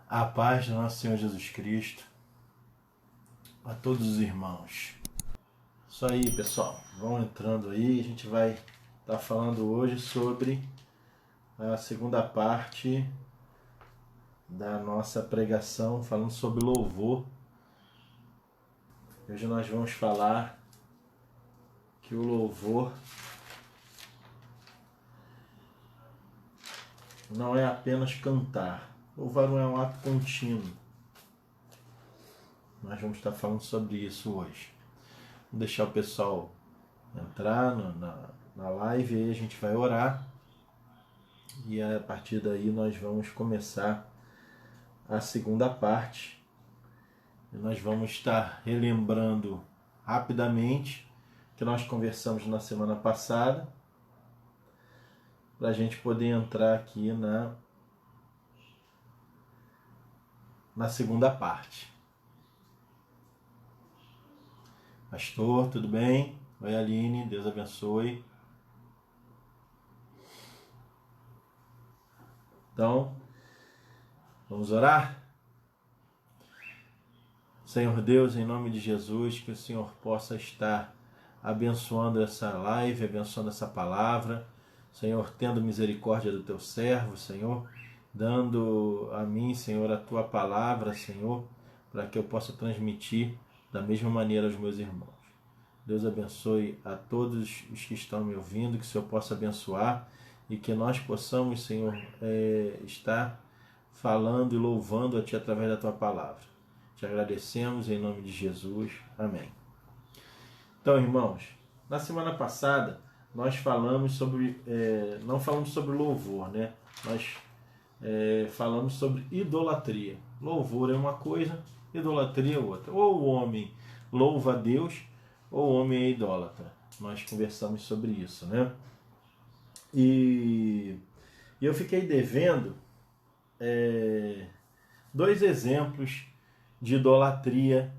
A paz do nosso Senhor Jesus Cristo a todos os irmãos. Isso aí, pessoal. Vão entrando aí. A gente vai estar falando hoje sobre a segunda parte da nossa pregação, falando sobre louvor. Hoje nós vamos falar que o louvor não é apenas cantar. Louvar não é um ato contínuo. Nós vamos estar falando sobre isso hoje. Vou deixar o pessoal entrar na live e aí a gente vai orar. E a partir daí nós vamos começar a segunda parte. E nós vamos estar relembrando rapidamente o que nós conversamos na semana passada, para a gente poder entrar aqui na segunda parte. Pastor, tudo bem? Oi, Aline, Deus abençoe. Então, vamos orar? Senhor Deus, em nome de Jesus, que o Senhor possa estar abençoando essa live, abençoando essa palavra. Senhor, tendo misericórdia do teu servo, Senhor, dando a mim, Senhor, a tua palavra, Senhor, para que eu possa transmitir da mesma maneira aos meus irmãos. Deus abençoe a todos os que estão me ouvindo, que o Senhor possa abençoar e que nós possamos, Senhor, estar falando e louvando a Ti através da Tua palavra. Te agradecemos em nome de Jesus. Amém. Então, irmãos, na semana passada nós falamos sobre, não falamos sobre louvor, né? Nós falamos sobre idolatria. Louvor é uma coisa, idolatria é outra. Ou o homem louva a Deus, ou o homem é idólatra. Nós conversamos sobre isso, né? E eu fiquei devendo dois exemplos de idolatria,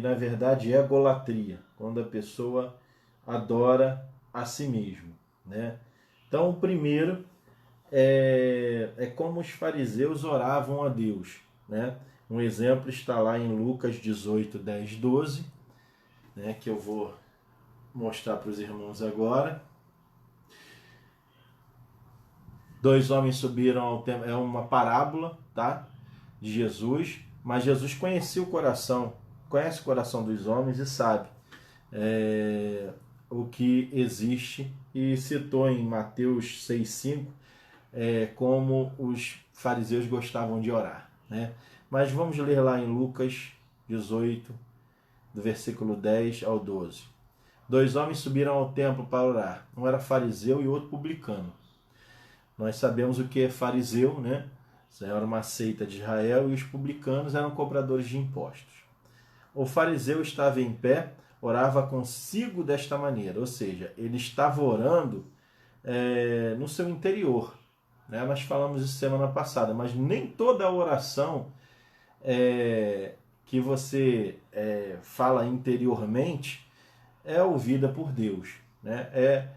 na verdade, egolatria, quando a pessoa adora a si mesmo, né? Então, o primeiro é como os fariseus oravam a Deus, né? Um exemplo está lá em Lucas 18, 10, 12, né? Que eu vou mostrar para os irmãos agora. Dois homens subiram ao templo, é uma parábola, tá? De Jesus, mas Jesus conhecia o coração, conhece o coração dos homens e sabe o que existe, e citou em Mateus 6,5 como os fariseus gostavam de orar, né? Mas vamos ler lá em Lucas 18, do versículo 10 ao 12. Dois homens subiram ao templo para orar. Um era fariseu e outro publicano. Nós sabemos o que é fariseu, né? Isso era uma seita de Israel, e os publicanos eram cobradores de impostos. O fariseu estava em pé, orava consigo desta maneira, ou seja, ele estava orando no seu interior, né? Nós falamos isso semana passada, mas nem toda a oração que você fala interiormente é ouvida por Deus, né?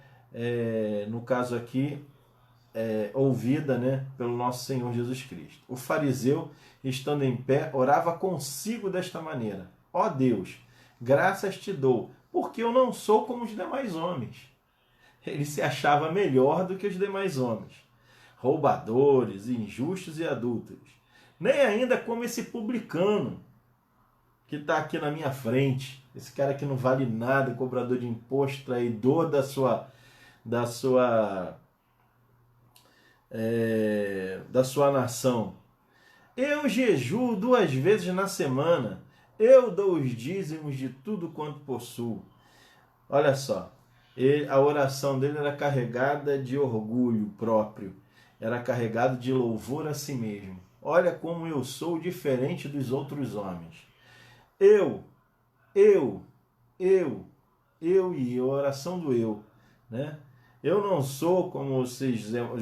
No caso aqui, ouvida, né, pelo nosso Senhor Jesus Cristo. O fariseu, estando em pé, orava consigo desta maneira: ó Deus, graças te dou, porque eu não sou como os demais homens. Ele se achava melhor do que os demais homens, roubadores, injustos e adúlteros. Nem ainda como esse publicano que está aqui na minha frente, esse cara que não vale nada, cobrador de imposto, traidor da sua nação. Eu jejuo 2 vezes na semana. Eu dou os dízimos de tudo quanto possuo. Olha só, a oração dele era carregada de orgulho próprio. Era carregado de louvor a si mesmo. Olha como eu sou diferente dos outros homens. Eu e a oração do eu, né? Eu não sou como os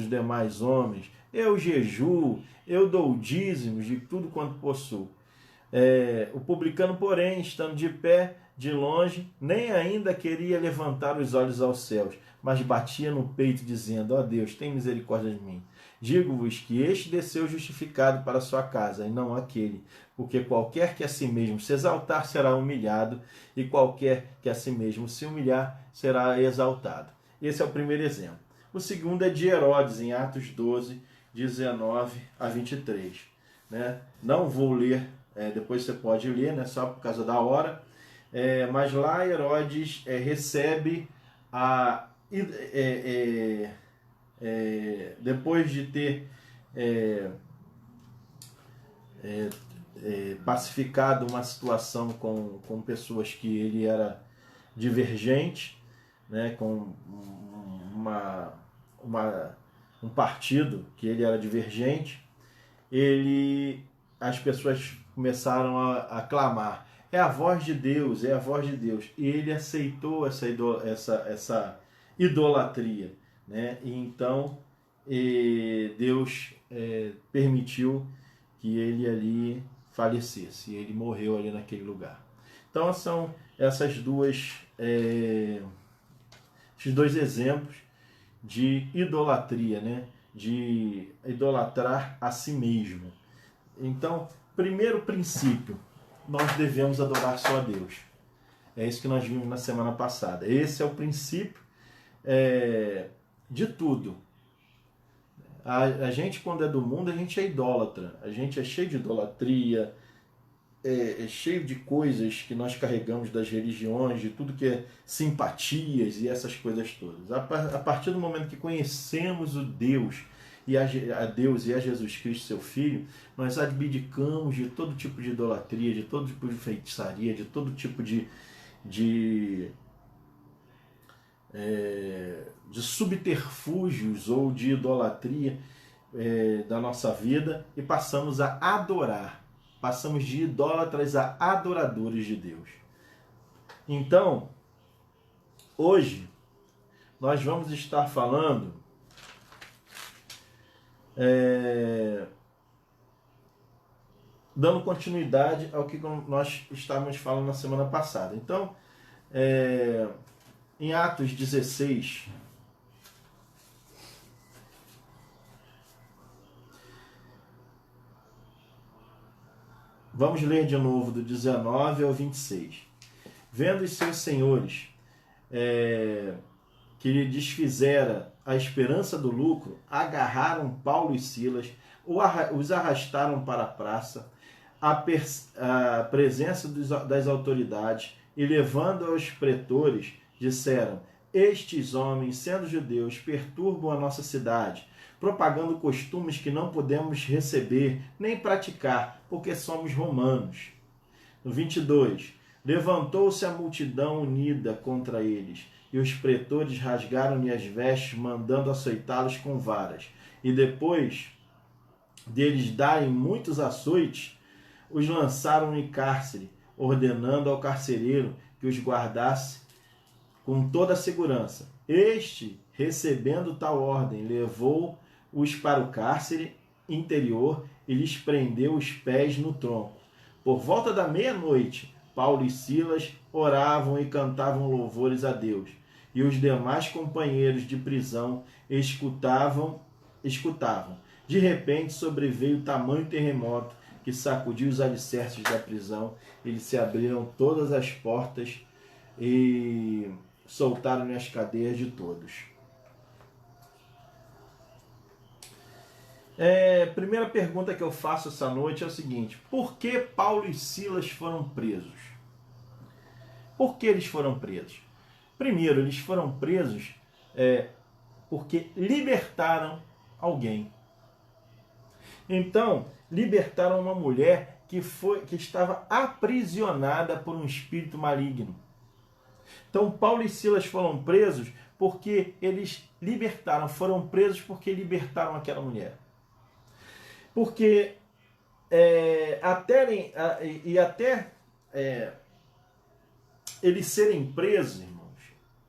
demais homens. Eu jejuo, eu dou dízimos de tudo quanto possuo. O publicano, porém, estando de pé, de longe, nem ainda queria levantar os olhos aos céus, mas batia no peito, dizendo: ó Deus, tem misericórdia de mim. Digo-vos que este desceu justificado para a sua casa, e não aquele. Porque qualquer que a si mesmo se exaltar será humilhado, e qualquer que a si mesmo se humilhar será exaltado. Esse é o primeiro exemplo. O segundo é de Herodes, em Atos 12, 19 a 23. Né? Não vou ler, depois você pode ler, né? Só por causa da hora. Mas lá Herodes recebe depois de ter pacificado uma situação com pessoas que ele era divergente, né, com um partido que ele era divergente, as pessoas começaram a clamar: é a voz de Deus, é a voz de Deus. E ele aceitou essa idolatria, né? E então Deus permitiu que ele ali falecesse, e ele morreu ali naquele lugar. Então são esses dois exemplos de idolatria, né? De idolatrar a si mesmo. Então, primeiro princípio, nós devemos adorar só a Deus. É isso que nós vimos na semana passada. Esse é o princípio de tudo. A gente, quando é do mundo, a gente é idólatra. A gente é cheio de idolatria, é cheio de coisas que nós carregamos das religiões, de tudo que é simpatias e essas coisas todas. A partir do momento que conhecemos o Deus e a Deus e a Jesus Cristo, seu Filho, nós abdicamos de todo tipo de idolatria, de todo tipo de feitiçaria, de todo tipo de subterfúgios ou de idolatria da nossa vida, e passamos a adorar. Passamos de idólatras a adoradores de Deus. Então, hoje, nós vamos estar falando dando continuidade ao que nós estávamos falando na semana passada. Então, em Atos 16, vamos ler de novo do 19 ao 26. Vendo os seus senhores que lhe desfizera a esperança do lucro, agarraram Paulo e Silas, os arrastaram para a praça, à presença das autoridades, e levando aos pretores, disseram: estes homens, sendo judeus, perturbam a nossa cidade, propagando costumes que não podemos receber nem praticar, porque somos romanos. No 22, levantou-se a multidão unida contra eles, e os pretores rasgaram-lhe as vestes, mandando açoitá-los com varas. E depois deles darem muitos açoites, os lançaram em cárcere, ordenando ao carcereiro que os guardasse com toda a segurança. Este, recebendo tal ordem, levou-os para o cárcere interior e lhes prendeu os pés no tronco. Por volta da meia-noite, Paulo e Silas oravam e cantavam louvores a Deus, e os demais companheiros de prisão escutavam. De repente sobreveio tamanho terremoto que sacudiu os alicerces da prisão. Eles se abriram todas as portas e soltaram as cadeias de todos. Primeira pergunta que eu faço essa noite é o seguinte: por que Paulo e Silas foram presos? Por que eles foram presos? Primeiro, eles foram presos porque libertaram alguém. Então, libertaram uma mulher que estava aprisionada por um espírito maligno. Então, Paulo e Silas foram presos porque eles foram presos porque libertaram aquela mulher. Porque até eles serem presos, irmãos,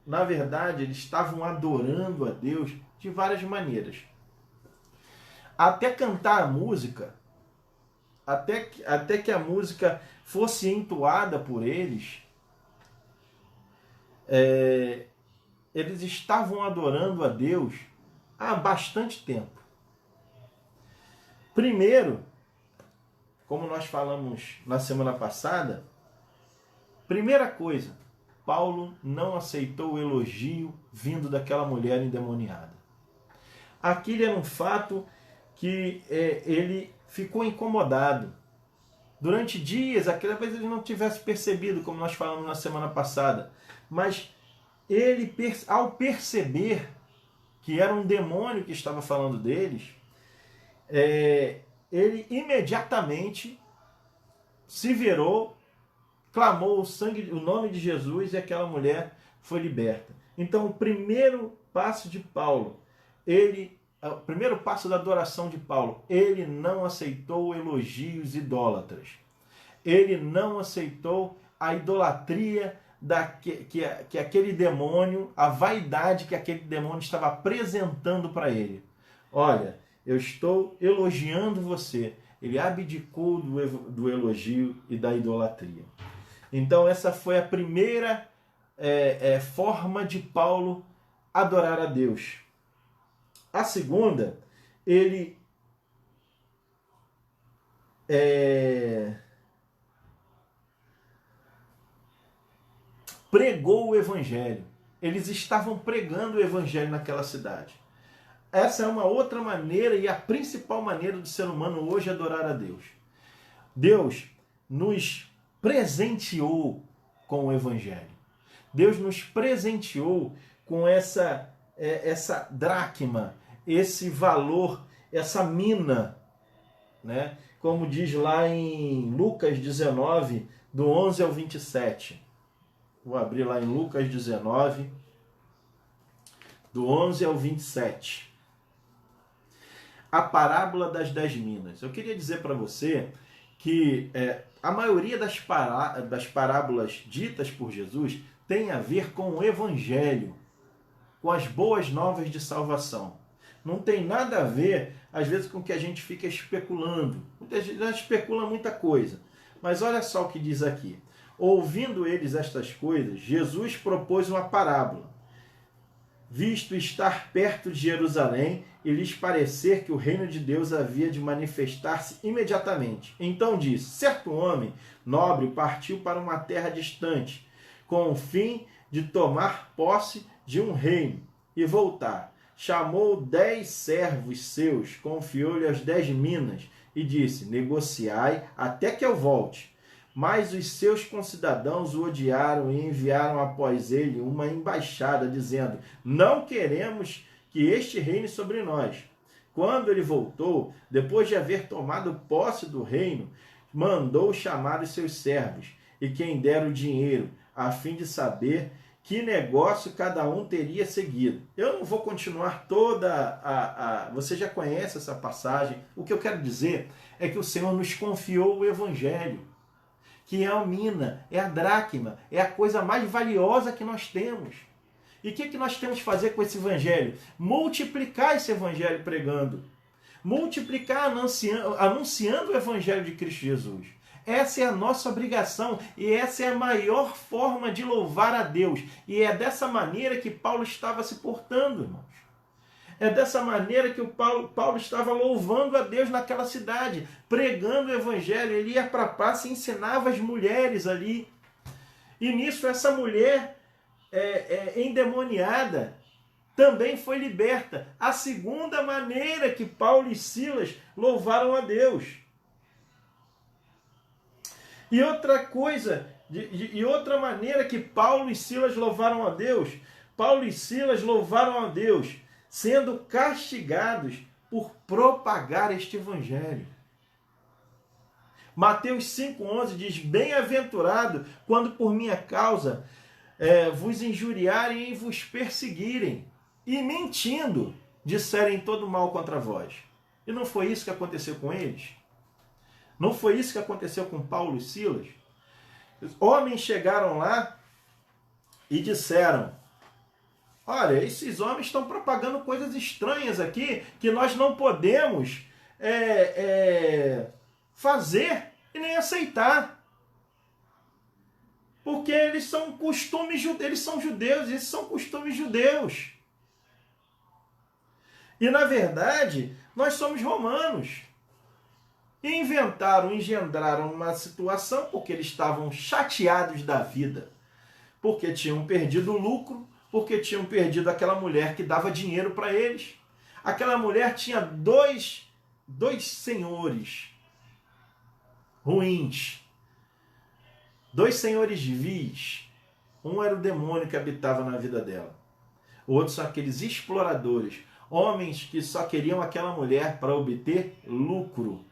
na verdade, eles estavam adorando a Deus de várias maneiras. Até cantar a música até que a música fosse entoada por eles, eles estavam adorando a Deus há bastante tempo. Primeiro, como nós falamos na semana passada, primeira coisa, Paulo não aceitou o elogio vindo daquela mulher endemoniada. Aquilo era um fato que ele ficou incomodado. Durante dias, aquela vez ele não tivesse percebido, como nós falamos na semana passada, mas ele, ao perceber que era um demônio que estava falando deles, ele imediatamente se virou, clamou o nome de Jesus e aquela mulher foi liberta. Então, o primeiro passo de Paulo, o primeiro passo da adoração de Paulo, ele não aceitou elogios idólatras. Ele não aceitou a idolatria que aquele demônio, a vaidade que aquele demônio estava apresentando para ele. Olha, eu estou elogiando você. Ele abdicou do elogio e da idolatria. Então essa foi a primeira forma de Paulo adorar a Deus. A segunda, ele pregou o evangelho. Eles estavam pregando o evangelho naquela cidade. Essa é uma outra maneira e a principal maneira do ser humano hoje adorar a Deus. Deus nos presenteou com o evangelho. Deus nos presenteou com essa dracma, esse valor, essa mina, né? Como diz lá em Lucas 19, do 11 ao 27. Vou abrir lá em Lucas 19, do 11 ao 27. A parábola das 10 minas. Eu queria dizer para você que a maioria das parábolas ditas por Jesus tem a ver com o evangelho, com as boas novas de salvação. Não tem nada a ver, às vezes, com o que a gente fica especulando. Muita gente especula muita coisa. Mas olha só o que diz aqui. Ouvindo eles estas coisas, Jesus propôs uma parábola. Visto estar perto de Jerusalém e lhes parecer que o reino de Deus havia de manifestar-se imediatamente. Então disse, certo homem nobre partiu para uma terra distante, com o fim de tomar posse de um reino e voltar. Chamou 10 servos seus, confiou-lhe as 10 minas e disse, negociai até que eu volte. Mas os seus concidadãos o odiaram e enviaram após ele uma embaixada, dizendo, não queremos que este reine sobre nós. Quando ele voltou, depois de haver tomado posse do reino, mandou chamar os seus servos e quem dera o dinheiro, a fim de saber que negócio cada um teria seguido. Eu não vou continuar você já conhece essa passagem. O que eu quero dizer é que o Senhor nos confiou o evangelho, que é a mina, é a dracma, é a coisa mais valiosa que nós temos. E o que nós temos que fazer com esse evangelho? Multiplicar esse evangelho pregando. Multiplicar anunciando o evangelho de Cristo Jesus. Essa é a nossa obrigação e essa é a maior forma de louvar a Deus. E é dessa maneira que Paulo estava se portando, irmãos. É dessa maneira que Paulo estava louvando a Deus naquela cidade, pregando o evangelho. Ele ia para a praça e ensinava as mulheres ali. E nisso essa mulher endemoniada também foi liberta. A segunda maneira que Paulo e Silas louvaram a Deus. E outra coisa, e outra maneira que Paulo e Silas louvaram a Deus, Paulo e Silas louvaram a Deus sendo castigados por propagar este evangelho. Mateus 5,11 diz, bem-aventurado quando por minha causa vos injuriarem e vos perseguirem, e mentindo disserem todo mal contra vós. E não foi isso que aconteceu com eles? Não foi isso que aconteceu com Paulo e Silas? Os homens chegaram lá e disseram, olha, esses homens estão propagando coisas estranhas aqui que nós não podemos fazer e nem aceitar. Porque eles são costumes judeus, eles são judeus, esses são costumes judeus. E na verdade, nós somos romanos. E engendraram uma situação porque eles estavam chateados da vida. Porque tinham perdido o lucro, porque tinham perdido aquela mulher que dava dinheiro para eles. Aquela mulher tinha dois senhores ruins. Dois senhores vis. Um era o demônio que habitava na vida dela. O outro são aqueles exploradores. Homens que só queriam aquela mulher para obter lucro.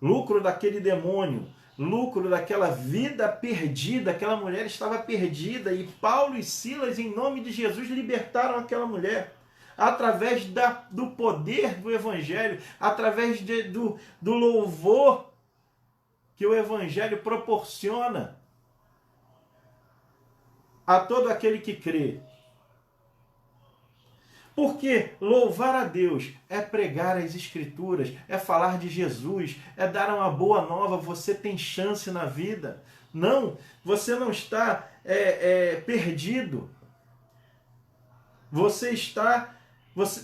Lucro daquele demônio. Lucro daquela vida perdida. Aquela mulher estava perdida. E Paulo e Silas, em nome de Jesus, libertaram aquela mulher. Através do poder do Evangelho. Através do louvor que o Evangelho proporciona a todo aquele que crê. Porque louvar a Deus é pregar as Escrituras, é falar de Jesus, é dar uma boa nova, você tem chance na vida. Não, você não está perdido. Você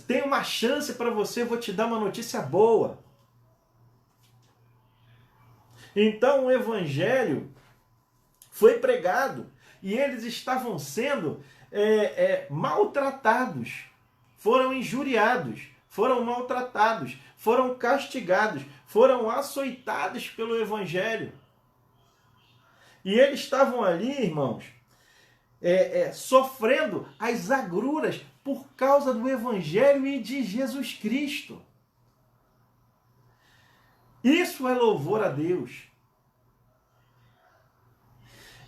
tem uma chance para você, vou te dar uma notícia boa. Então o Evangelho foi pregado e eles estavam sendo maltratados. Foram injuriados, foram maltratados, foram castigados, foram açoitados pelo Evangelho. E eles estavam ali, irmãos, sofrendo as agruras por causa do Evangelho e de Jesus Cristo. Isso é louvor a Deus.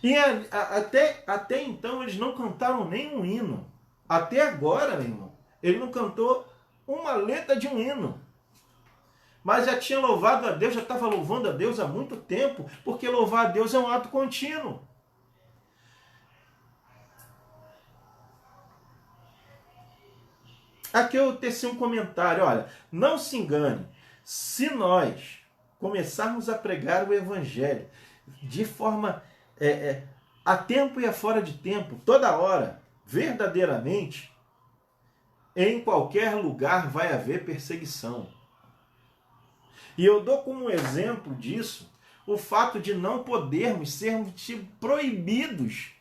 E até então eles não cantaram nenhum hino. Até agora, meu irmão, ele não cantou uma letra de um hino. Mas já tinha louvado a Deus, já estava louvando a Deus há muito tempo, porque louvar a Deus é um ato contínuo. Aqui eu teci um comentário, olha, não se engane, se nós começarmos a pregar o Evangelho de forma a tempo e a fora de tempo, toda hora, verdadeiramente, em qualquer lugar vai haver perseguição. E eu dou como exemplo disso o fato de não podermos sermos proibidos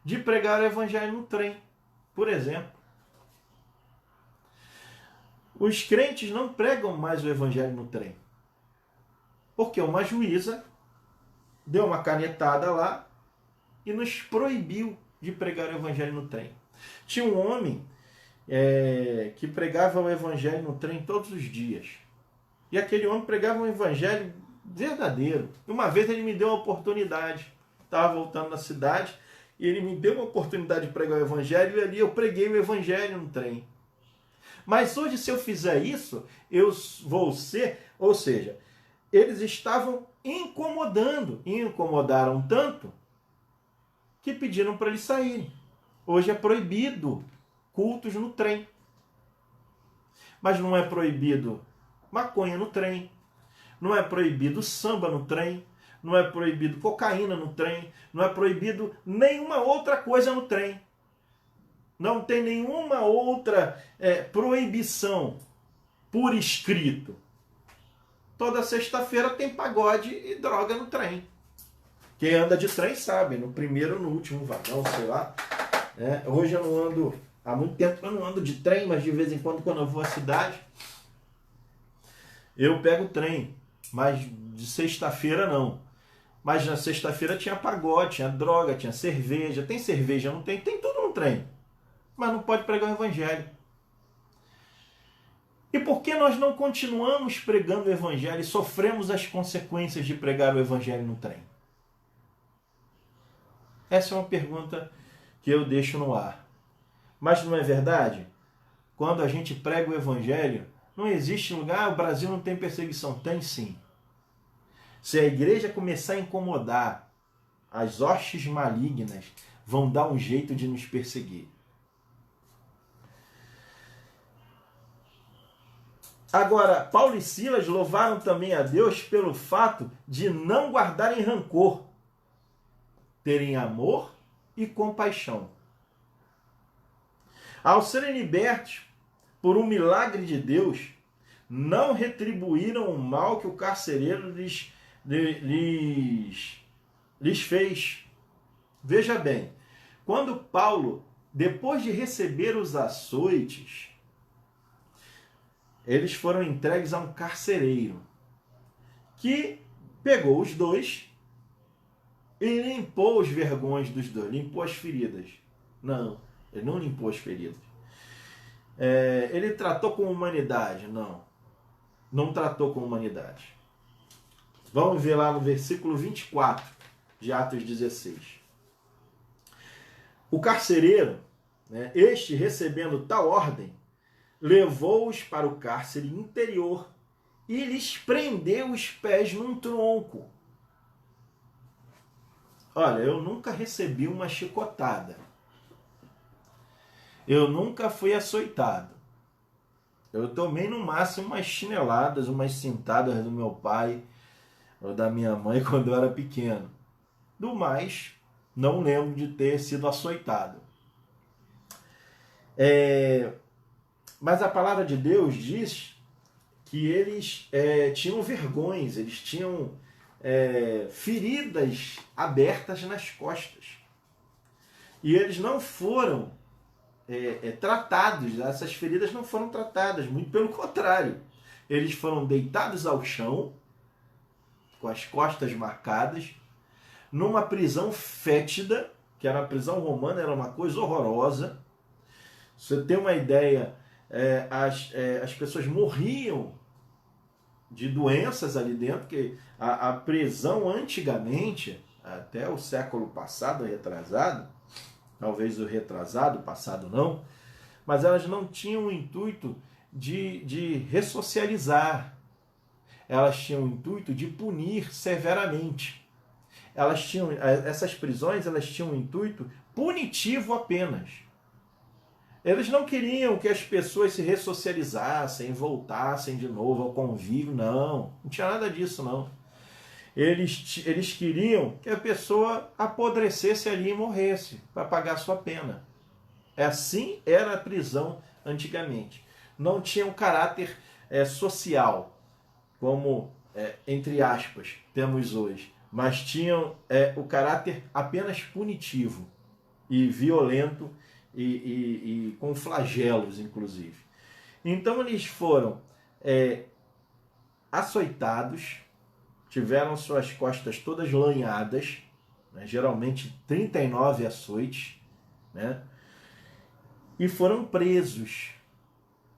de pregar o Evangelho no trem, por exemplo. Os crentes não pregam mais o Evangelho no trem. Porque uma juíza deu uma canetada lá e nos proibiu de pregar o Evangelho no trem. Tinha um homem que pregava o Evangelho no trem todos os dias. E aquele homem pregava um Evangelho verdadeiro. Uma vez ele me deu uma oportunidade. Estava voltando na cidade e ele me deu uma oportunidade de pregar o Evangelho e ali eu preguei o Evangelho no trem. Mas hoje, se eu fizer isso, eu vou ser... Ou seja, eles estavam incomodando. E incomodaram tanto que pediram para eles saírem. Hoje é proibido cultos no trem. Mas não é proibido maconha no trem. Não é proibido samba no trem. Não é proibido cocaína no trem. Não é proibido nenhuma outra coisa no trem. Não tem nenhuma outra proibição por escrito. Toda sexta-feira tem pagode e droga no trem. Quem anda de trem sabe, no primeiro ou no último vagão, sei lá. Hoje eu não ando, há muito tempo eu não ando de trem, mas de vez em quando eu vou à cidade, eu pego o trem. Mas de sexta-feira não. Mas na sexta-feira tinha pagode, tinha droga, tinha cerveja. Tem cerveja, não tem? Tem tudo no trem. Mas não pode pregar o Evangelho. E por que nós não continuamos pregando o Evangelho e sofremos as consequências de pregar o Evangelho no trem? Essa é uma pergunta que eu deixo no ar. Mas não é verdade? Quando a gente prega o Evangelho, não existe lugar, o Brasil não tem perseguição. Tem sim. Se a igreja começar a incomodar, as hostes malignas vão dar um jeito de nos perseguir. Agora, Paulo e Silas louvaram também a Deus pelo fato de não guardarem rancor, terem amor e compaixão. Ao serem libertos por um milagre de Deus, não retribuíram o mal que o carcereiro lhes fez. Veja bem, quando Paulo, depois de receber os açoites, eles foram entregues a um carcereiro, que pegou os dois e limpou os vergões dos dois, limpou as feridas. Não, ele não limpou as feridas. Ele tratou com humanidade? Não tratou com humanidade. Vamos ver lá no versículo 24 de Atos 16. O carcereiro, este recebendo tal ordem, levou-os para o cárcere interior e lhes prendeu os pés num tronco. Olha, eu nunca recebi uma chicotada. Eu nunca fui açoitado. Eu tomei no máximo umas chineladas, umas cintadas do meu pai ou da minha mãe quando eu era pequeno. Do mais, não lembro de ter sido açoitado. Mas a palavra de Deus diz que eles tinham vergões, eles tinham feridas abertas nas costas. E eles não foram tratados, essas feridas não foram tratadas, muito pelo contrário. Eles foram deitados ao chão, com as costas marcadas, numa prisão fétida, que era a prisão romana, era uma coisa horrorosa. Você tem uma ideia, as pessoas morriam de doenças ali dentro, porque a prisão antigamente, até o século passado, retrasado, talvez o retrasado, passado não, mas elas não tinham o intuito de ressocializar. Elas tinham o intuito de punir severamente. Essas prisões, elas tinham um intuito punitivo apenas. Eles não queriam que as pessoas se ressocializassem, voltassem de novo ao convívio, não tinha nada disso, não. Eles queriam que a pessoa apodrecesse ali e morresse, para pagar sua pena. Assim era a prisão antigamente. Não tinha um caráter social, como, entre aspas, temos hoje, mas tinham o caráter apenas punitivo e violento e com flagelos, inclusive. Então eles foram açoitados, tiveram suas costas todas lanhadas, geralmente 39 açoites, e foram presos.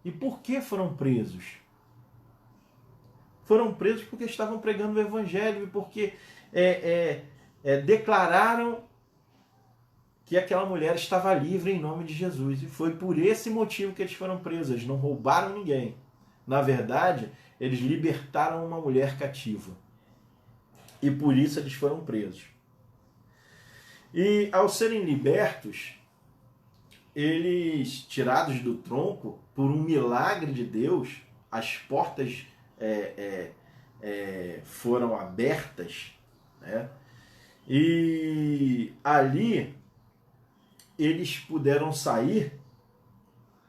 E por que foram presos? Foram presos porque estavam pregando o evangelho e porque declararam que aquela mulher estava livre em nome de Jesus. E foi por esse motivo que eles foram presos. Eles não roubaram ninguém. Na verdade, eles libertaram uma mulher cativa. E por isso eles foram presos. E ao serem libertos, eles, tirados do tronco, por um milagre de Deus, as portas foram abertas, e ali eles puderam sair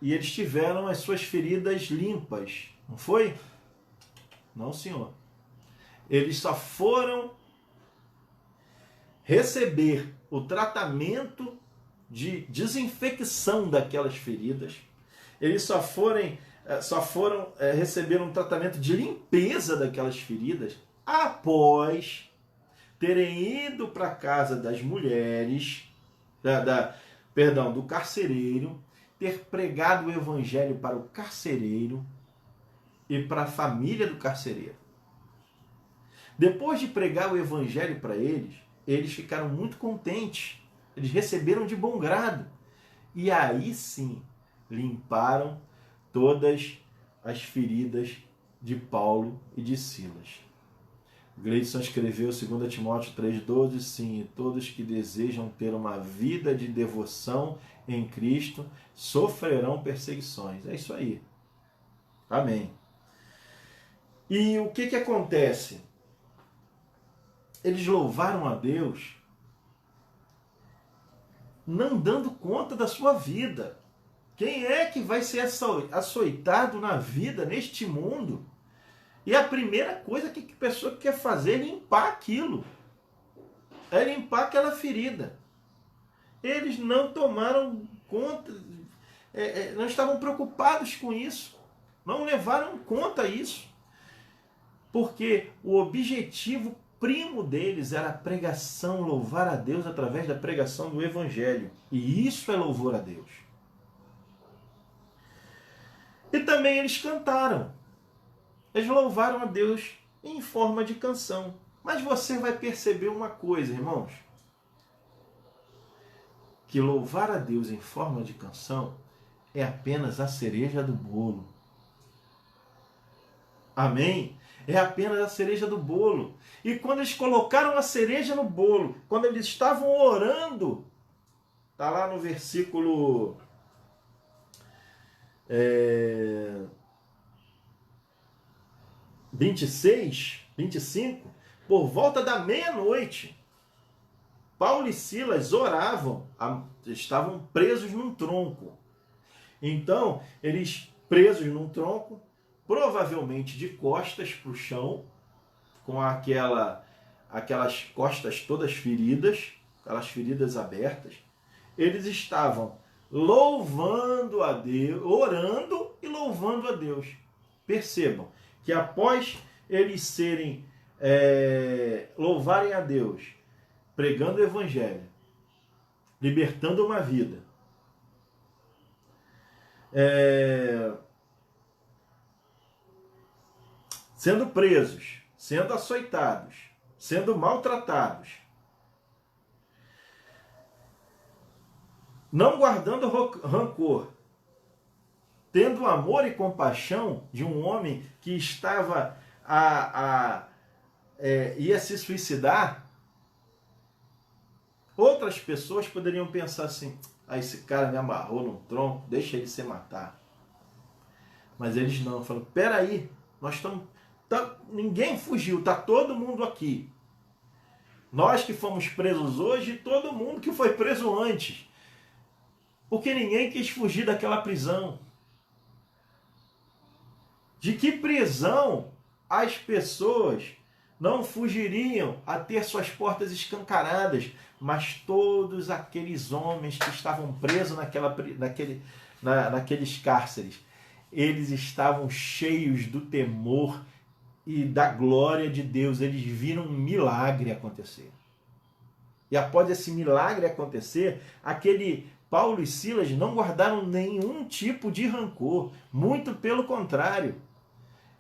e eles tiveram as suas feridas limpas, não foi? Não, senhor. Eles só foram receber o tratamento de desinfecção daquelas feridas. Eles só foram receber um tratamento de limpeza daquelas feridas após terem ido para a casa das mulheres, do carcereiro, ter pregado o evangelho para o carcereiro e para a família do carcereiro. Depois de pregar o evangelho para eles, eles ficaram muito contentes. Eles receberam de bom grado. E aí sim, limparam todas as feridas de Paulo e de Silas. Gleidson escreveu 2 Timóteo 3,12, sim, e todos que desejam ter uma vida de devoção em Cristo sofrerão perseguições. É isso aí. Amém. E o que acontece? Eles louvaram a Deus não dando conta da sua vida. Quem é que vai ser açoitado na vida, neste mundo? E a primeira coisa que a pessoa quer fazer é limpar aquilo. É limpar aquela ferida. Eles não tomaram conta, não estavam preocupados com isso. Não levaram em conta isso. Porque o objetivo primo deles era a pregação, louvar a Deus através da pregação do Evangelho. E isso é louvor a Deus. E também eles cantaram. Eles louvaram a Deus em forma de canção. Mas você vai perceber uma coisa, irmãos. Que louvar a Deus em forma de canção é apenas a cereja do bolo. Amém? É apenas a cereja do bolo. E quando eles colocaram a cereja no bolo, quando eles estavam orando, está lá no versículo 26, 25, por volta da meia-noite, Paulo e Silas oravam, estavam presos num tronco. Então, eles presos num tronco, provavelmente de costas para o chão, com aquelas costas todas feridas, aquelas feridas abertas, eles estavam louvando a Deus, orando e louvando a Deus. Percebam que após eles louvarem a Deus, pregando o Evangelho, libertando uma vida, sendo presos, sendo açoitados, sendo maltratados, não guardando rancor, tendo amor e compaixão de um homem que estava ia se suicidar, outras pessoas poderiam pensar assim: esse cara me amarrou num tronco, deixa ele se matar. Mas eles não, falaram: peraí, nós estamos... ninguém fugiu, está todo mundo aqui. Nós que fomos presos hoje e todo mundo que foi preso antes. Porque ninguém quis fugir daquela prisão. De que prisão as pessoas não fugiriam a ter suas portas escancaradas, mas todos aqueles homens que estavam presos naqueles cárceres, eles estavam cheios do temor e da glória de Deus. Eles viram um milagre acontecer. E após esse milagre acontecer, Paulo e Silas não guardaram nenhum tipo de rancor, muito pelo contrário.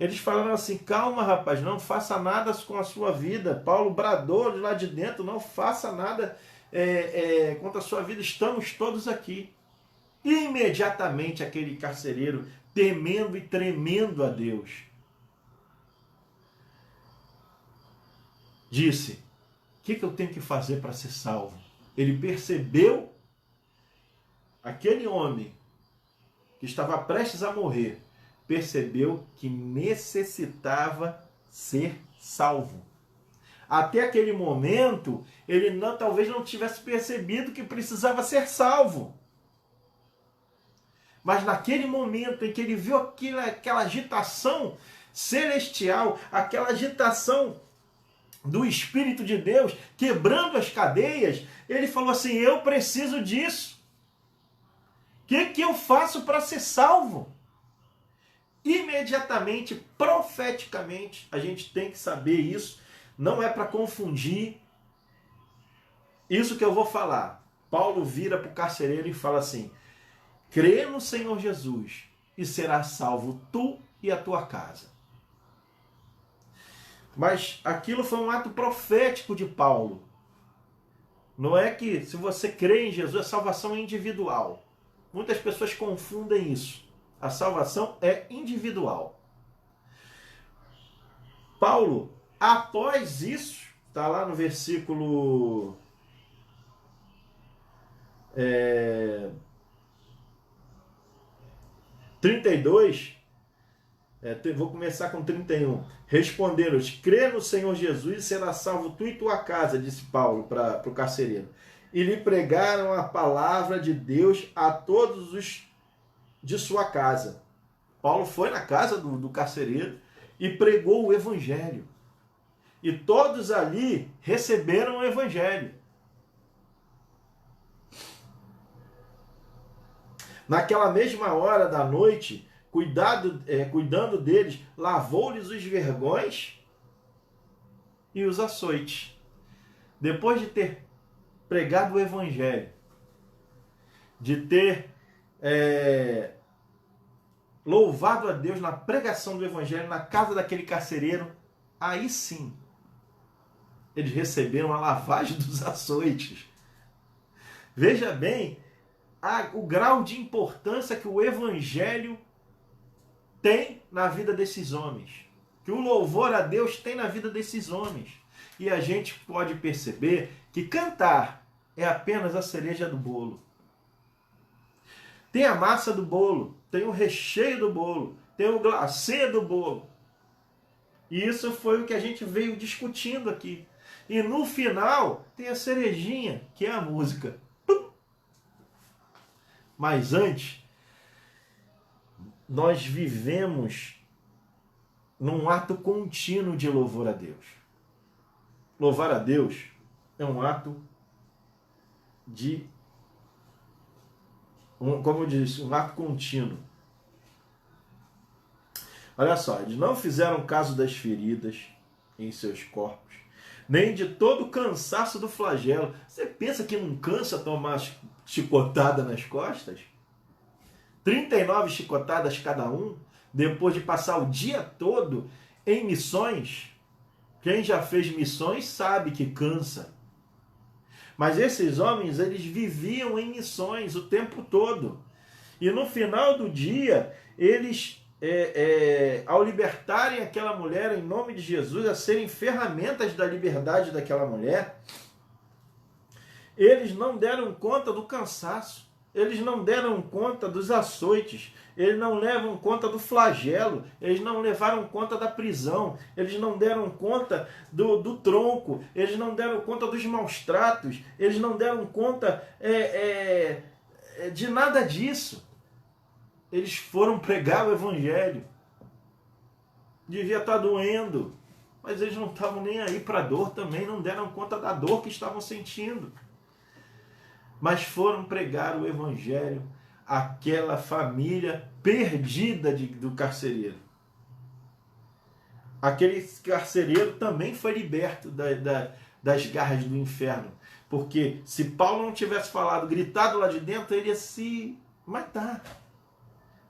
Eles falaram assim: calma, rapaz, não faça nada com a sua vida. Paulo bradou lá de dentro: não faça nada contra a sua vida, estamos todos aqui. E imediatamente aquele carcereiro, temendo e tremendo a Deus, disse: o que eu tenho que fazer para ser salvo? Ele percebeu, aquele homem que estava prestes a morrer, percebeu que necessitava ser salvo. Até aquele momento, ele talvez não tivesse percebido que precisava ser salvo. Mas naquele momento em que ele viu aquela agitação celestial, aquela agitação do Espírito de Deus quebrando as cadeias, ele falou assim: eu preciso disso. O que eu faço para ser salvo? Imediatamente, profeticamente, a gente tem que saber isso. Não é para confundir isso que eu vou falar. Paulo vira para o carcereiro e fala assim: crê no Senhor Jesus e serás salvo tu e a tua casa. Mas aquilo foi um ato profético de Paulo. Não é que se você crê em Jesus, a salvação é individual. Muitas pessoas confundem isso. A salvação é individual. Paulo, após isso, está lá no versículo 32, Vou começar com 31. Responderam-lhes: crê no Senhor Jesus e será salvo tu e tua casa, disse Paulo para o carcereiro. E lhe pregaram a palavra de Deus a todos os de sua casa. Paulo foi na casa do carcereiro e pregou o evangelho. E todos ali receberam o evangelho. Naquela mesma hora da noite, cuidando deles, lavou-lhes os vergões e os açoites. Depois de ter pregado o evangelho, de ter louvado a Deus na pregação do evangelho na casa daquele carcereiro, aí sim eles receberam a lavagem dos açoites. Veja bem o grau de importância que o evangelho tem na vida desses homens, que o louvor a Deus tem na vida desses homens. E a gente pode perceber que cantar é apenas a cereja do bolo. Tem a massa do bolo, tem o recheio do bolo, tem o glacê do bolo. E isso foi o que a gente veio discutindo aqui. E no final tem a cerejinha, que é a música. Mas antes, nós vivemos num ato contínuo de louvor a Deus. Louvar a Deus é um ato como eu disse, um ato contínuo. Olha só, eles não fizeram caso das feridas em seus corpos, nem de todo o cansaço do flagelo. Você pensa que não cansa tomar chicotada nas costas? 39 chicotadas cada um, depois de passar o dia todo em missões. Quem já fez missões sabe que cansa. Mas esses homens, eles viviam em missões o tempo todo. E no final do dia, eles, ao libertarem aquela mulher em nome de Jesus, a serem ferramentas da liberdade daquela mulher, eles não deram conta do cansaço. Eles não deram conta dos açoites, eles não levam conta do flagelo, eles não levaram conta da prisão, eles não deram conta do tronco, eles não deram conta dos maus tratos, eles não deram conta de nada disso. Eles foram pregar o evangelho. Devia estar doendo, mas eles não estavam nem aí para a dor também, não deram conta da dor que estavam sentindo. Mas foram pregar o evangelho àquela família perdida do carcereiro. Aquele carcereiro também foi liberto das garras do inferno. Porque se Paulo não tivesse falado, gritado lá de dentro, ele ia se matar.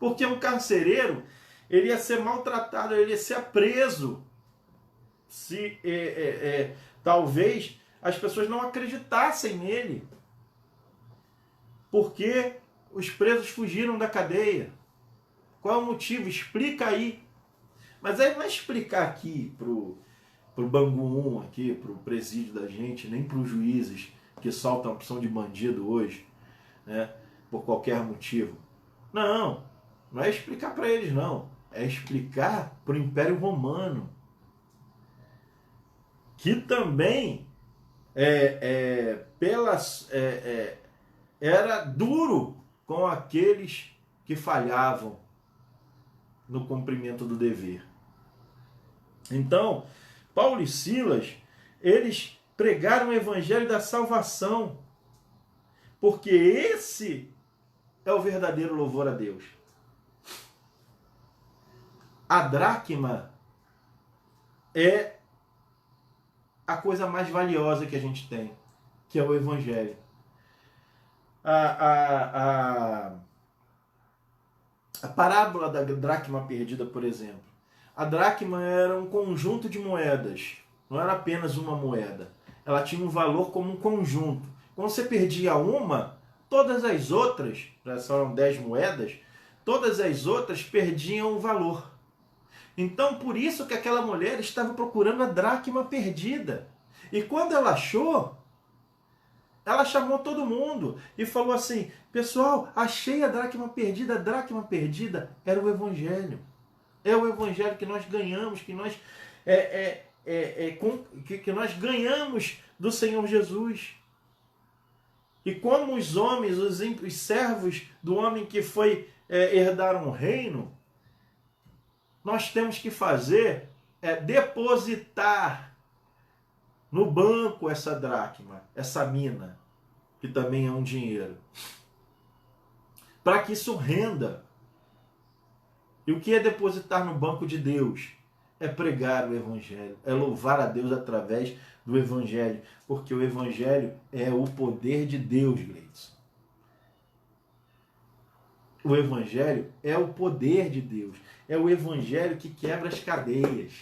Porque um carcereiro, ele ia ser maltratado, ele ia ser preso. Se talvez as pessoas não acreditassem nele. Porque os presos fugiram da cadeia. Qual é o motivo? Explica aí. Mas aí não é explicar aqui pro Bangu 1, aqui, pro presídio da gente, nem para os juízes que soltam a opção de bandido hoje, né, por qualquer motivo. Não é explicar para eles, não. É explicar para o Império Romano, que também era duro com aqueles que falhavam no cumprimento do dever. Então, Paulo e Silas, eles pregaram o evangelho da salvação, porque esse é o verdadeiro louvor a Deus. A dracma é a coisa mais valiosa que a gente tem, que é o evangelho. A parábola da dracma perdida, por exemplo. A dracma era um conjunto de moedas, não era apenas uma moeda. Ela tinha um valor como um conjunto. Quando você perdia uma, todas as outras, já são 10 moedas, todas as outras perdiam o valor. Então, por isso que aquela mulher estava procurando a dracma perdida. E quando ela achou, ela chamou todo mundo e falou assim: pessoal, achei a dracma perdida. A dracma perdida era o evangelho. É o evangelho que nós ganhamos, que nós que nós ganhamos do Senhor Jesus. E como os homens, os servos do homem que foi herdar um reino, nós temos que fazer depositar no banco essa dracma, essa mina, que também é um dinheiro, para que isso renda. E o que é depositar no banco de Deus? É pregar o Evangelho, é louvar a Deus através do Evangelho, porque o Evangelho é o poder de Deus, Gleidson. O Evangelho é o poder de Deus, é o Evangelho que quebra as cadeias.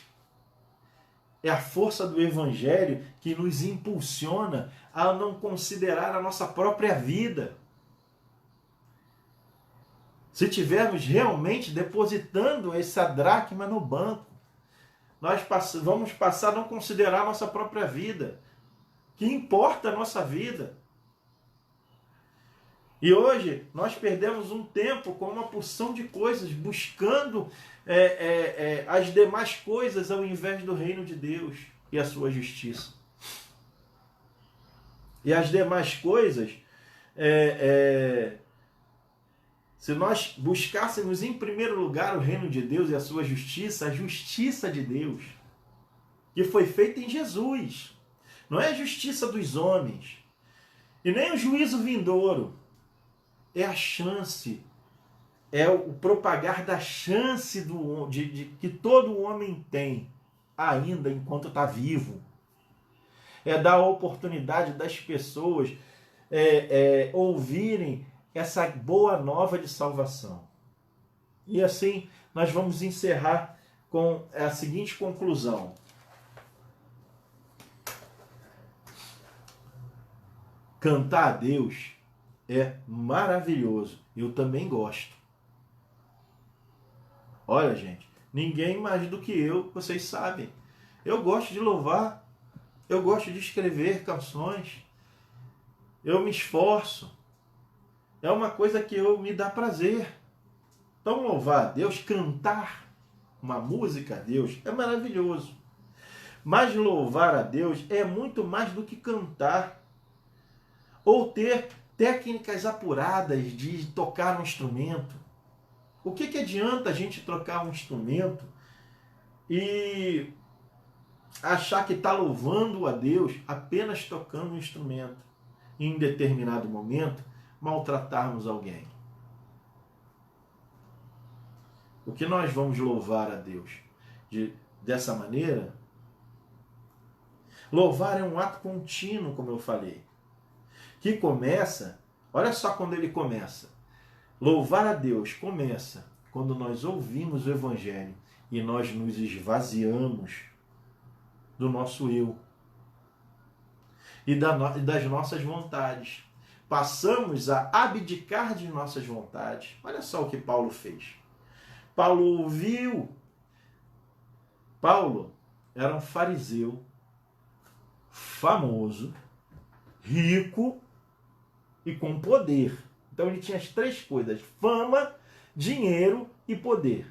É a força do Evangelho que nos impulsiona a não considerar a nossa própria vida. Se tivermos realmente depositando essa dracma no banco, nós vamos passar a não considerar a nossa própria vida. Que importa a nossa vida? E hoje nós perdemos um tempo com uma porção de coisas, buscando as demais coisas ao invés do reino de Deus e a sua justiça. E as demais coisas, se nós buscássemos em primeiro lugar o reino de Deus e a sua justiça, a justiça de Deus, que foi feita em Jesus, não é a justiça dos homens, e nem o juízo vindouro, é a chance, é o propagar da chance de que todo homem tem, ainda enquanto está vivo. É dar a oportunidade das pessoas ouvirem essa boa nova de salvação. E assim nós vamos encerrar com a seguinte conclusão. Cantar a Deus é maravilhoso. Eu também gosto. Olha, gente, ninguém mais do que eu, vocês sabem. Eu gosto de louvar. Eu gosto de escrever canções. Eu me esforço. É uma coisa que me dá prazer. Então, louvar a Deus, cantar uma música a Deus é maravilhoso. Mas louvar a Deus é muito mais do que cantar. Ou ter técnicas apuradas de tocar um instrumento. O que adianta a gente trocar um instrumento e achar que está louvando a Deus apenas tocando um instrumento e em determinado momento maltratarmos alguém? O que nós vamos louvar a Deus dessa maneira? Louvar é um ato contínuo, como eu falei, que começa, olha só quando ele começa. Louvar a Deus começa quando nós ouvimos o Evangelho e nós nos esvaziamos do nosso eu e das nossas vontades. Passamos a abdicar de nossas vontades. Olha só o que Paulo fez. Paulo ouviu. Paulo era um fariseu famoso, rico e com poder. Então ele tinha as três coisas: fama, dinheiro e poder.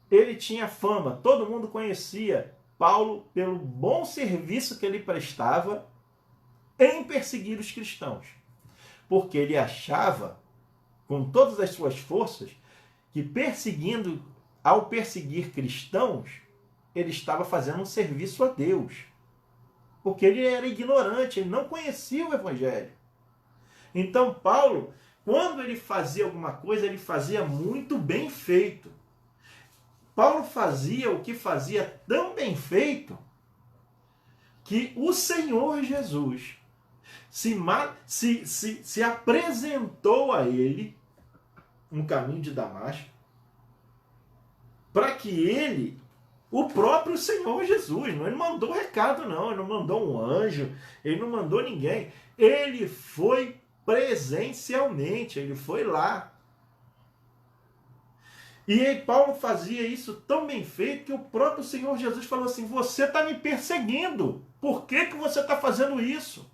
Ele tinha fama, todo mundo conhecia Paulo pelo bom serviço que ele prestava em perseguir os cristãos. Porque ele achava, com todas as suas forças, que ao perseguir cristãos, ele estava fazendo um serviço a Deus. Porque ele era ignorante, ele não conhecia o Evangelho. Então Paulo, quando ele fazia alguma coisa, ele fazia muito bem feito. Paulo fazia o que fazia tão bem feito que o Senhor Jesus se apresentou a ele no caminho de Damasco para que ele, o próprio Senhor Jesus, ele não mandou recado não, ele não mandou um anjo, ele não mandou ninguém, ele foi presencialmente, ele foi lá. E aí Paulo fazia isso tão bem feito que o próprio Senhor Jesus falou assim: você está me perseguindo, por que você está fazendo isso?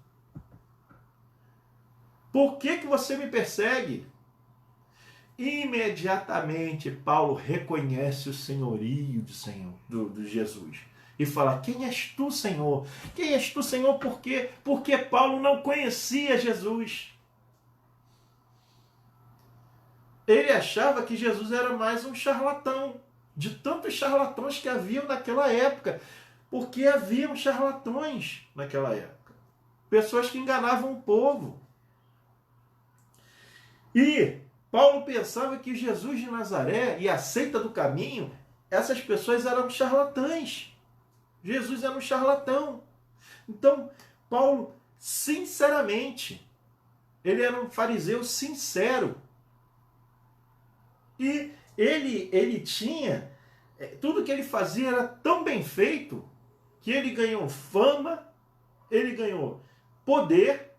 Por que você me persegue? imediatamente Paulo reconhece o senhorio de Jesus. E fala, quem és tu, Senhor? Quem és tu, Senhor? Por quê? Porque Paulo não conhecia Jesus. Ele achava que Jesus era mais um charlatão, de tantos charlatões que haviam naquela época. Porque haviam charlatões naquela época. Pessoas que enganavam o povo. E Paulo pensava que Jesus de Nazaré e a seita do caminho, essas pessoas eram charlatãs. Jesus era um charlatão. Então, Paulo, sinceramente, ele era um fariseu sincero. E ele tinha, tudo que ele fazia era tão bem feito, que ele ganhou fama, ele ganhou poder,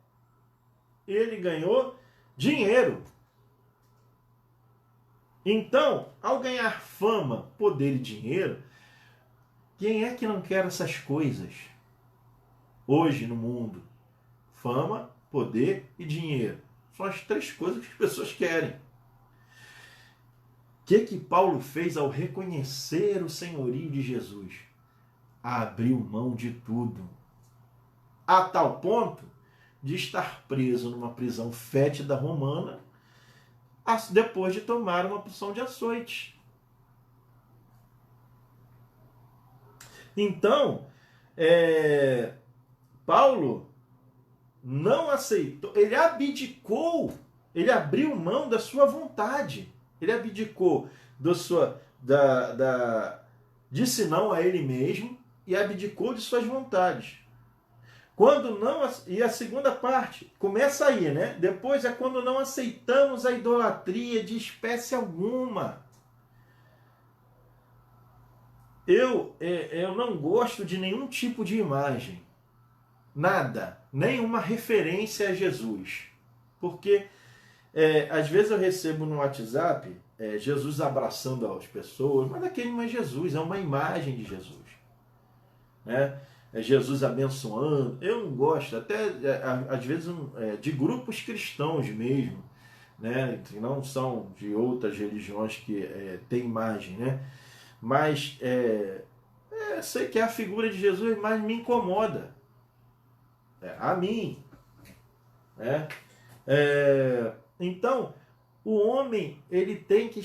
ele ganhou dinheiro. Então, ao ganhar fama, poder e dinheiro, quem é que não quer essas coisas hoje no mundo? Fama, poder e dinheiro. São as três coisas que as pessoas querem. O que Paulo fez ao reconhecer o senhorio de Jesus? Abriu mão de tudo. A tal ponto de estar preso numa prisão fétida romana, depois de tomar uma porção de açoite. Então, Paulo não aceitou, ele abdicou, ele abriu mão da sua vontade, ele abdicou disse não a ele mesmo e abdicou de suas vontades. Quando não, e a segunda parte começa aí, né? Depois é quando não aceitamos a idolatria de espécie alguma. Eu não gosto de nenhum tipo de imagem. Nada. Nenhuma referência a Jesus. Porque às vezes eu recebo no WhatsApp Jesus abraçando as pessoas, mas aquele não é Jesus, é uma imagem de Jesus. Né? É Jesus abençoando. Eu não gosto, até às vezes de grupos cristãos mesmo, né? Que não são de outras religiões que têm imagem, né? Mas sei que é a figura de Jesus, mas me incomoda. A mim. Né? Então, o homem ele tem que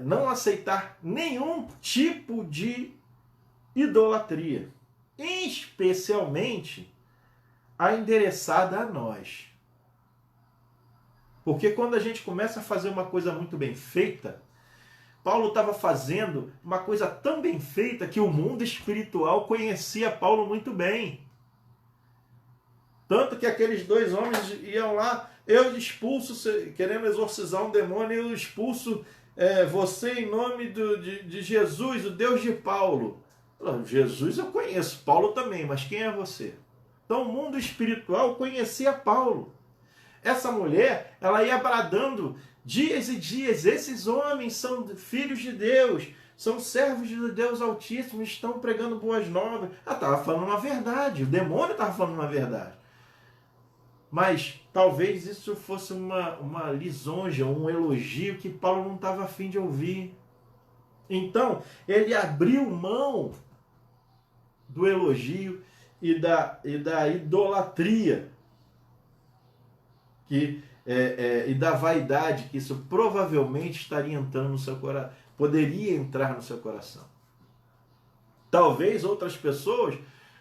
não aceitar nenhum tipo de idolatria, especialmente a endereçada a nós. Porque quando a gente começa a fazer uma coisa muito bem feita, Paulo estava fazendo uma coisa tão bem feita que o mundo espiritual conhecia Paulo muito bem. Tanto que aqueles dois homens iam lá, eu expulso, querendo exorcizar um demônio, eu expulso você em nome de Jesus, o Deus de Paulo. Jesus eu conheço, Paulo também, mas quem é você? Então o mundo espiritual conhecia Paulo. Essa mulher, ela ia bradando dias e dias, esses homens são filhos de Deus, são servos de Deus Altíssimo, estão pregando boas novas. Ela estava falando uma verdade, o demônio estava falando uma verdade. Mas talvez isso fosse uma lisonja, um elogio que Paulo não estava a fim de ouvir. Então, ele abriu mão do elogio e da idolatria e da vaidade que isso provavelmente estaria entrando no seu coração, poderia entrar no seu coração. Talvez outras pessoas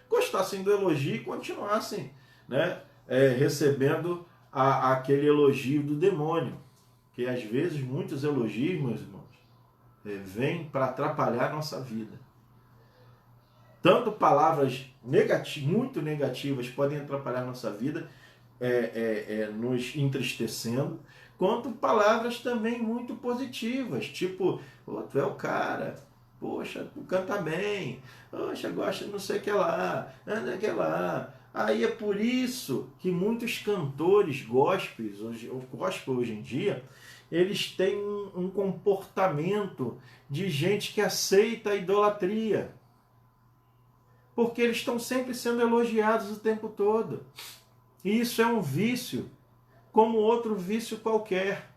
gostassem do elogio e continuassem, né, recebendo aquele elogio do demônio, que às vezes muitos elogios, meus irmãos, vêm para atrapalhar a nossa vida. Tanto palavras muito negativas podem atrapalhar a nossa vida, nos entristecendo, quanto palavras também muito positivas, tipo, tu é o cara, poxa, tu canta bem, poxa, gosta de não sei o que lá, anda que lá. Aí é por isso que muitos cantores gospel hoje em dia, eles têm um comportamento de gente que aceita a idolatria. Porque eles estão sempre sendo elogiados o tempo todo. E isso é um vício, como outro vício qualquer.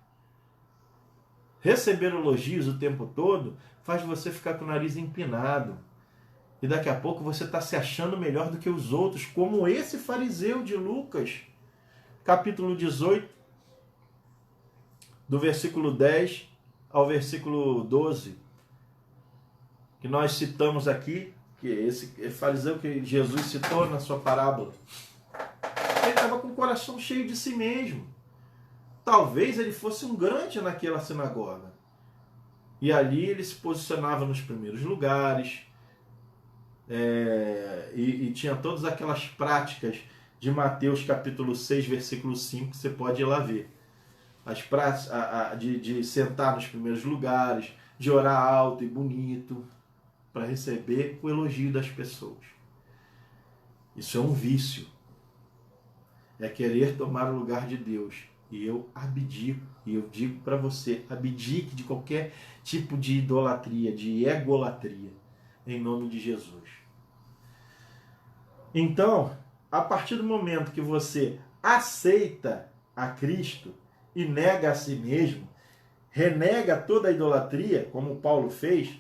receber elogios o tempo todo faz você ficar com o nariz empinado. E daqui a pouco você está se achando melhor do que os outros, como esse fariseu de Lucas, capítulo 18, do versículo 10 ao versículo 12, que nós citamos aqui, que esse fariseu que Jesus citou na sua parábola. Ele estava com o coração cheio de si mesmo. Talvez ele fosse um grande naquela sinagoga. E ali ele se posicionava nos primeiros lugares, e tinha todas aquelas práticas de Mateus capítulo 6, versículo 5, que você pode ir lá ver. As práticas de sentar nos primeiros lugares, de orar alto e bonito, para receber o elogio das pessoas. Isso é um vício. É querer tomar o lugar de Deus. E eu abdico, e eu digo para você, abdique de qualquer tipo de idolatria, de egolatria, em nome de Jesus. Então, a partir do momento que você aceita a Cristo e nega a si mesmo, renega toda a idolatria, como Paulo fez,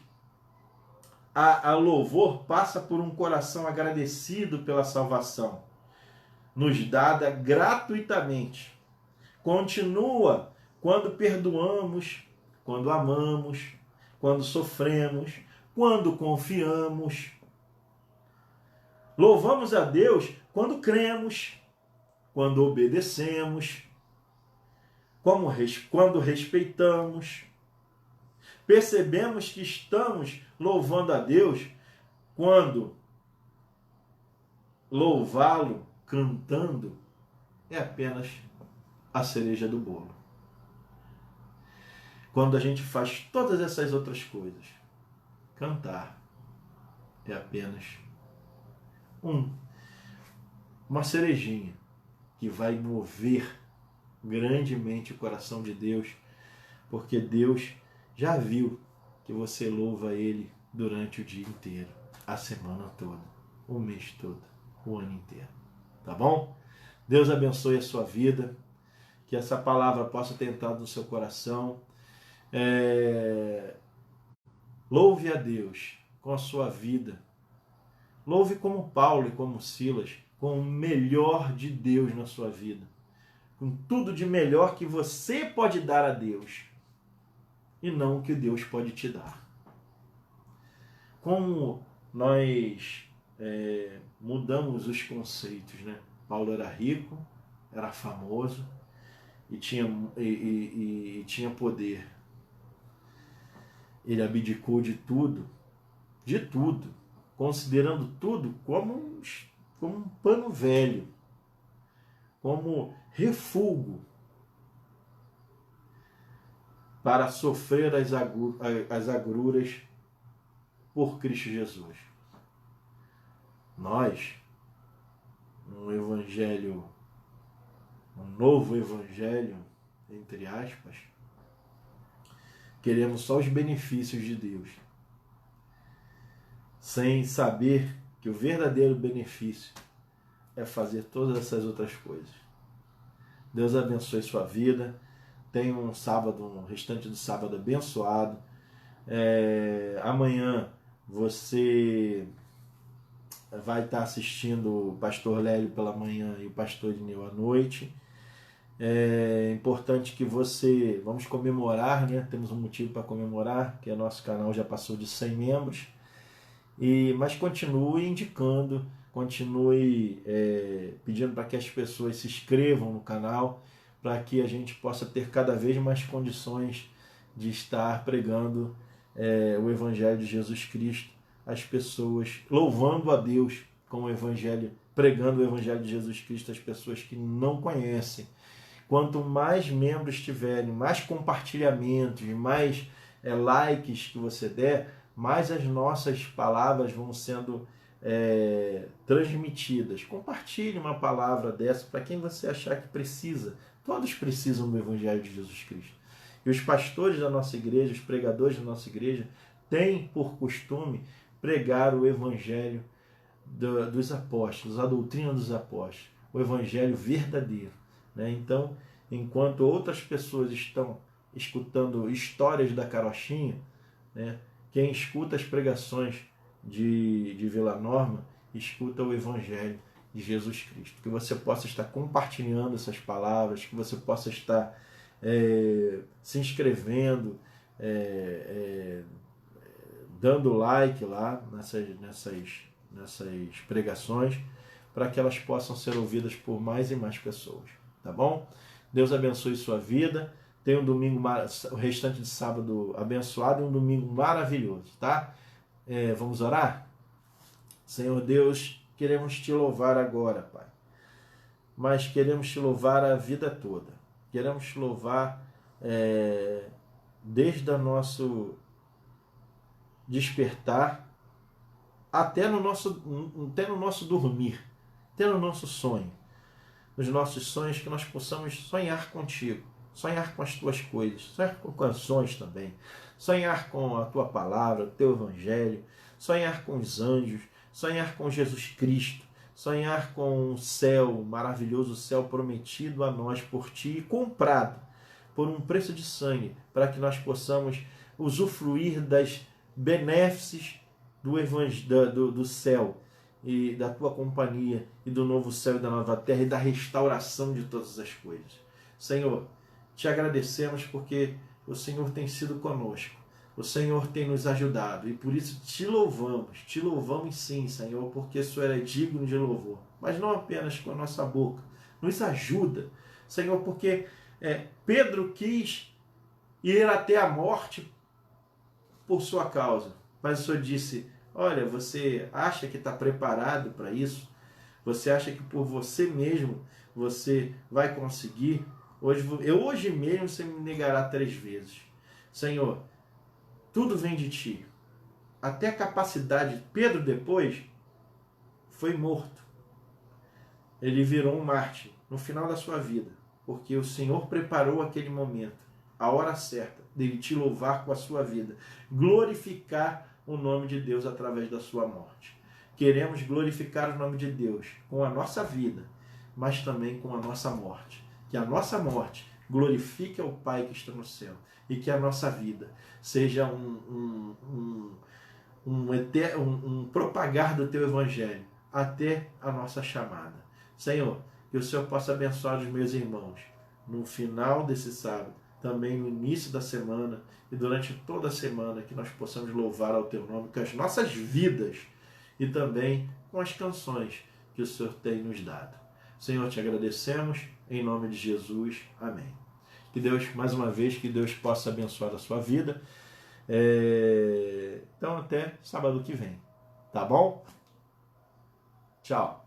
a louvor passa por um coração agradecido pela salvação, nos dada gratuitamente. Continua quando perdoamos, quando amamos, quando sofremos, quando confiamos. Louvamos a Deus quando cremos, quando obedecemos, quando respeitamos. Percebemos que estamos louvando a Deus quando louvá-lo cantando é apenas a cereja do bolo. Quando a gente faz todas essas outras coisas, cantar é apenas uma cerejinha que vai mover grandemente o coração de Deus, porque Deus já viu que você louva Ele durante o dia inteiro, a semana toda, o mês todo, o ano inteiro. Tá bom? Deus abençoe a sua vida, que essa palavra possa ter entrado no seu coração. Louve a Deus com a sua vida. Louve como Paulo e como Silas, com o melhor de Deus na sua vida. Com tudo de melhor que você pode dar a Deus e não o que Deus pode te dar. Como nós mudamos os conceitos, né? Paulo era rico, era famoso e tinha poder. Ele abdicou de tudo, considerando tudo como um pano velho, como refúgio para sofrer as agruras por Cristo Jesus. Nós, um novo evangelho, entre aspas, queremos só os benefícios de Deus, sem saber que o verdadeiro benefício é fazer todas essas outras coisas. Deus abençoe sua vida. Tenha um restante do sábado abençoado. Amanhã você vai estar assistindo o pastor Lélio pela manhã e o pastor Edneu à noite. É importante que vamos comemorar, né? Temos um motivo para comemorar, que nosso canal já passou de 100 membros. Mas continue indicando, continue pedindo para que as pessoas se inscrevam no canal, para que a gente possa ter cada vez mais condições de estar pregando o Evangelho de Jesus Cristo às pessoas, louvando a Deus com o Evangelho, pregando o Evangelho de Jesus Cristo às pessoas que não conhecem. Quanto mais membros tiverem, mais compartilhamentos, mais likes que você der, mais as nossas palavras vão sendo transmitidas. Compartilhe uma palavra dessa para quem você achar que precisa. Todos precisam do Evangelho de Jesus Cristo. E os pastores da nossa igreja, os pregadores da nossa igreja, têm por costume pregar o Evangelho dos apóstolos, a doutrina dos apóstolos, o Evangelho verdadeiro. Né? Então, enquanto outras pessoas estão escutando histórias da carochinha, né? Quem escuta as pregações de Vila Norma, escuta o Evangelho de Jesus Cristo. Que você possa estar compartilhando essas palavras, que você possa estar se inscrevendo, dando like lá nessas pregações, para que elas possam ser ouvidas por mais e mais pessoas. Tá bom? Deus abençoe sua vida. Tenha um domingo, o restante de sábado abençoado e um domingo maravilhoso, tá? Vamos orar? Senhor Deus, queremos te louvar agora, Pai. Mas queremos te louvar a vida toda. Queremos te louvar desde o nosso despertar até no nosso dormir, até no nosso sonho. Nos nossos sonhos, que nós possamos sonhar contigo, sonhar com as tuas coisas, sonhar com canções também, sonhar com a tua palavra, o teu evangelho, sonhar com os anjos, sonhar com Jesus Cristo, sonhar com o céu, o maravilhoso céu prometido a nós por ti e comprado por um preço de sangue, para que nós possamos usufruir das benéfices do céu e da tua companhia e do novo céu e da nova terra e da restauração de todas as coisas. Senhor, te agradecemos porque o Senhor tem sido conosco, o Senhor tem nos ajudado e por isso te louvamos sim, Senhor, porque o Senhor é digno de louvor, mas não apenas com a nossa boca, nos ajuda, Senhor, porque Pedro quis ir até a morte por sua causa, mas o Senhor disse: olha, você acha que está preparado para isso? Você acha que por você mesmo você vai conseguir? Hoje mesmo você me negará 3 vezes. Senhor, tudo vem de ti. Até a capacidade. Pedro depois foi morto. Ele virou um mártir no final da sua vida, porque o Senhor preparou aquele momento, a hora certa, dele te louvar com a sua vida, glorificar o nome de Deus através da sua morte. Queremos glorificar o nome de Deus com a nossa vida, mas também com a nossa morte. Que a nossa morte glorifique ao Pai que está no céu e que a nossa vida seja um propagar do teu evangelho até a nossa chamada. Senhor, que o Senhor possa abençoar os meus irmãos no final desse sábado, também no início da semana e durante toda a semana, que nós possamos louvar ao teu nome com as nossas vidas e também com as canções que o Senhor tem nos dado. Senhor, te agradecemos em nome de Jesus. Amém. Que Deus, mais uma vez, que Deus possa abençoar a sua vida. Então, até sábado que vem. Tá bom? Tchau.